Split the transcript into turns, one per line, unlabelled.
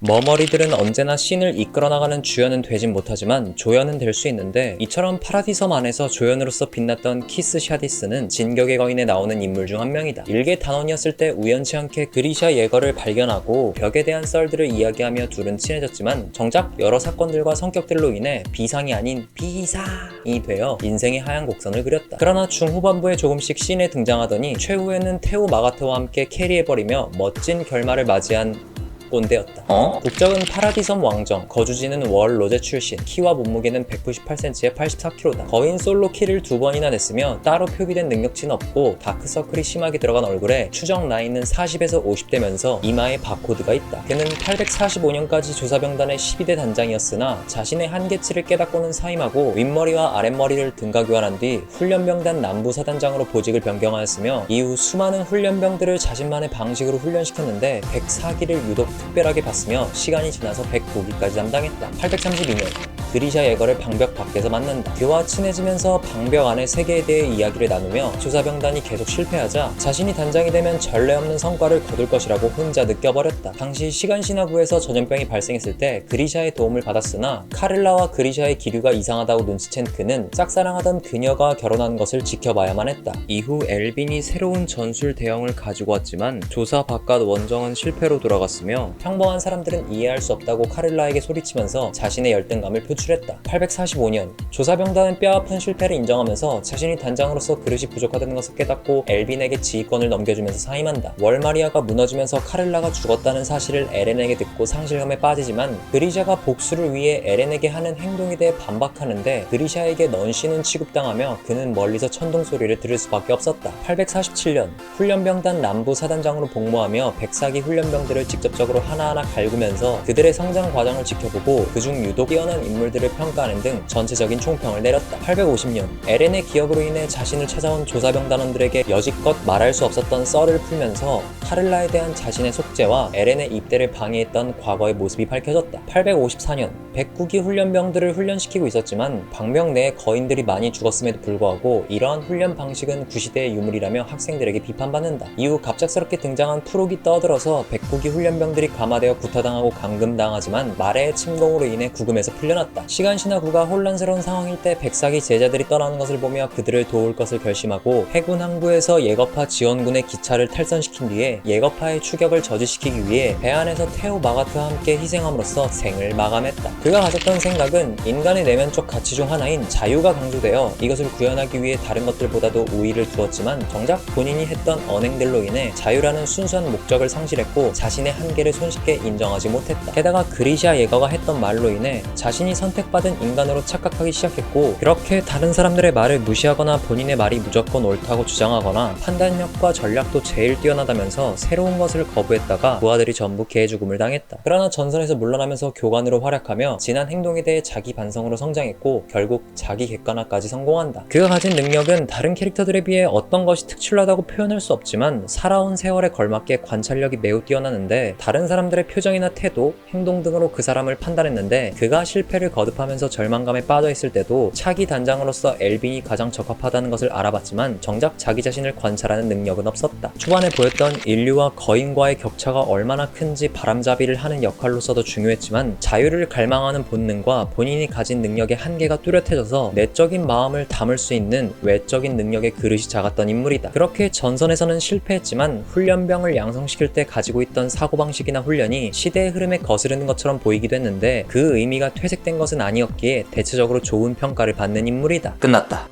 머머리들은 언제나 씬을 이끌어 나가는 주연은 되진 못하지만 조연은 될 수 있는데, 이처럼 파라디섬 안에서 조연으로서 빛났던 키스 샤디스는 진격의 거인에 나오는 인물 중 한 명이다. 일개 단원이었을 때 우연치 않게 그리샤 예거를 발견하고 벽에 대한 썰들을 이야기하며 둘은 친해졌지만, 정작 여러 사건들과 성격들로 인해 비상이 아닌 비상이 되어 인생의 하얀 곡선을 그렸다. 그러나 중후반부에 조금씩 씬에 등장하더니 최후에는 테오 마가토와 함께 캐리해버리며 멋진 결말을 맞이한 꼰대였다. 국적은 파라디섬 왕정, 거주지는 월 로제 출신, 키와 몸무게는 198cm에 84kg다. 거인 솔로 킬을 2번이나 냈으며 따로 표기된 능력치는 없고 다크서클이 심하게 들어간 얼굴에 추정 나이는 40에서 50대면서 이마에 바코드가 있다. 그는 845년까지 조사병단의 12대 단장이었으나 자신의 한계치를 깨닫고는 사임하고 윗머리와 아랫머리를 등가 교환한 뒤 훈련병단 남부사단장으로 보직을 변경하였으며, 이후 수많은 훈련병들을 자신만의 방식으로 훈련시켰는데 104기를 유독 특별하게 봤으며 시간이 지나서 109기까지 담당했다. 832년 그리샤 예거를 방벽 밖에서 만난다. 그와 친해지면서 방벽 안의 세계에 대해 이야기를 나누며 조사병단이 계속 실패하자 자신이 단장이 되면 전례 없는 성과를 거둘 것이라고 혼자 느껴버렸다. 당시 시간신화구에서 전염병이 발생했을 때 그리샤의 도움을 받았으나 카를라와 그리샤의 기류가 이상하다고 눈치챈 그는 짝사랑하던 그녀가 결혼한 것을 지켜봐야만 했다. 이후 엘빈이 새로운 전술 대형을 가지고 왔지만 조사 바깥 원정은 실패로 돌아갔으며, 평범한 사람들은 이해할 수 없다고 카를라에게 소리치면서 자신의 열등감을 표출했다. 845년 조사병단은 뼈아픈 실패를 인정하면서 자신이 단장으로서 그릇이 부족하다는 것을 깨닫고 엘빈에게 지휘권을 넘겨주면서 사임한다. 월마리아가 무너지면서 카를라가 죽었다는 사실을 에렌에게 듣고 상실감에 빠지지만, 그리샤가 복수를 위해 에렌에게 하는 행동에 대해 반박하는데 그리샤에게 넌시는 취급당하며 그는 멀리서 천둥 소리를 들을 수밖에 없었다. 847년 훈련병단 남부 사단장으로 복무하며 104기 훈련병들을 직접적으로 하나하나 갈구면서 그들의 성장 과정을 지켜보고 그중 유독 뛰어난 인물들을 평가하는 등 전체적인 총평을 내렸다. 850년 에렌의 기억으로 인해 자신을 찾아온 조사병단원들에게 여지껏 말할 수 없었던 썰을 풀면서 카를라에 대한 자신의 속죄와 에렌의 입대를 방해했던 과거의 모습이 밝혀졌다. 854년 109기 훈련병들을 훈련시키고 있었지만 방벽 내에 거인들이 많이 죽었음에도 불구하고 이러한 훈련 방식은 구시대의 유물이라며 학생들에게 비판받는다. 이후 갑작스럽게 등장한 프록이 떠들어서 109기 훈련병들이 감화되어 구타당하고 감금당하지만 마레의 침공으로 인해 구금에서 풀려났다. 시간신화구가 혼란스러운 상황일 때 104기 제자들이 떠나는 것을 보며 그들을 도울 것을 결심하고 해군 항구에서 예거파 지원군의 기차를 탈선시킨 뒤에 예거파의 추격을 저지시키기 위해 배 안에서 테오 마가트와 함께 희생함으로써 생을 마감했다. 그가 가졌던 생각은 인간의 내면적 가치 중 하나인 자유가 강조되어 이것을 구현하기 위해 다른 것들보다도 우위를 두었지만, 정작 본인이 했던 언행들로 인해 자유라는 순수한 목적을 상실했고 자신의 한계를 손쉽게 인정하지 못했다. 게다가 그리샤 예거가 했던 말로 인해 자신이 선택받은 인간으로 착각하기 시작했고, 그렇게 다른 사람들의 말을 무시하거나 본인의 말이 무조건 옳다고 주장하거나 판단력과 전략도 제일 뛰어나다면서 새로운 것을 거부했다가 부하들이 전부 개죽음을 당했다. 그러나 전선에서 물러나면서 교관으로 활약하며 지난 행동에 대해 자기 반성으로 성장했고 결국 자기 객관화까지 성공한다. 그가 가진 능력은 다른 캐릭터들에 비해 어떤 것이 특출나다고 표현할 수 없지만 살아온 세월에 걸맞게 관찰력이 매우 뛰어나는데, 다른 사람들의 표정이나 태도, 행동 등으로 그 사람을 판단했는데, 그가 실패를 거듭하면서 절망감에 빠져있을 때도 차기 단장으로서 엘빈이 가장 적합하다는 것을 알아봤지만 정작 자기 자신을 관찰하는 능력은 없었다. 초반에 보였던 인류와 거인과의 격차가 얼마나 큰지 바람잡이를 하는 역할로서도 중요했지만, 자유를 갈망하는 본능과 본인이 가진 능력의 한계가 뚜렷해져서 내적인 마음을 담을 수 있는 외적인 능력의 그릇이 작았던 인물이다. 그렇게 전선에서는 실패했지만 훈련병을 양성시킬 때 가지고 있던 사고방식이나 훈련이 시대의 흐름에 거스르는 것처럼 보이기도 했는데 그 의미가 퇴색된 것은 아니었기에 대체적으로 좋은 평가를 받는 인물이다.
끝났다.